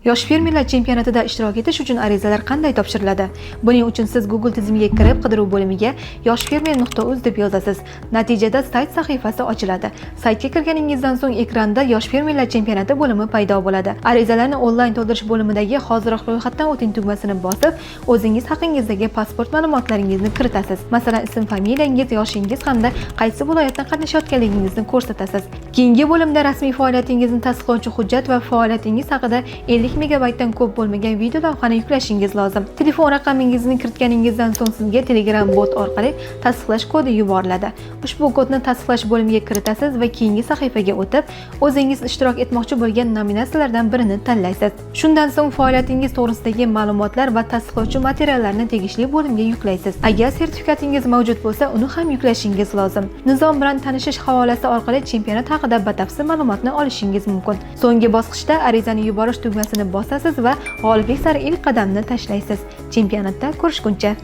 Yosh fermerlar chempionatida ishtirok etish uchun arizalar qanday topshiriladi? Buning uchun siz Google tizimiga kirib, qidiruv bo'limiga yoshfermer.uz deb yozasiz. Natijada sayt sahifasi ochiladi. Saytga kirganingizdan so'ng ekranda Yosh fermerlar chempionati bo'limi paydo bo'ladi. Arizalarni onlayn to'ldirish bo'limidagi "Hozirroq ro'yxatdan o'ting" tugmasini bosib, o'zingiz haqingizdagi pasport ma'lumotlaringizni kiritasiz. Masalan, ism-familiyangiz, yoshingiz hamda qaysi viloyatdan qatnashayotganligingizni ko'rsatasiz. Keyingi bo'limda rasmiy faoliyatingizni tasdiqlovchi hujjat va faoliyatingiz haqida 50 megabaytdan ko'p bo'lmagan video lavhani yuklashingiz lozim. Telefon raqamingizni kiritganingizdan so'ng sizga Telegram bot orqali tasdiqlash kodi yuboriladi. Ushbu kodni tasdiqlash bo'limiga kiritasiz va keyingi sahifaga o'tib, o'zingiz ishtirok etmoqchi bo'lgan nominatsiyalardan birini tanlaysiz. Shundan so'ng faoliyatingiz to'g'risidagi ma'lumotlar va tasdiqlovchi materiallarni tegishli bo'limga yuklaysiz. Agar sertifikatingiz mavjud bo'lsa, uni ham yuklashingiz lozim. Nizom bilan tanishish havolasi orqali chempionat haqida batafsil ma'lumotni olishingiz mumkin. So'nggi bosqichda arizani yuborish tugmasini bosasiz va g'oliblik sari ilk qadamni tashlaysiz. Chempionatda ko'rishguncha!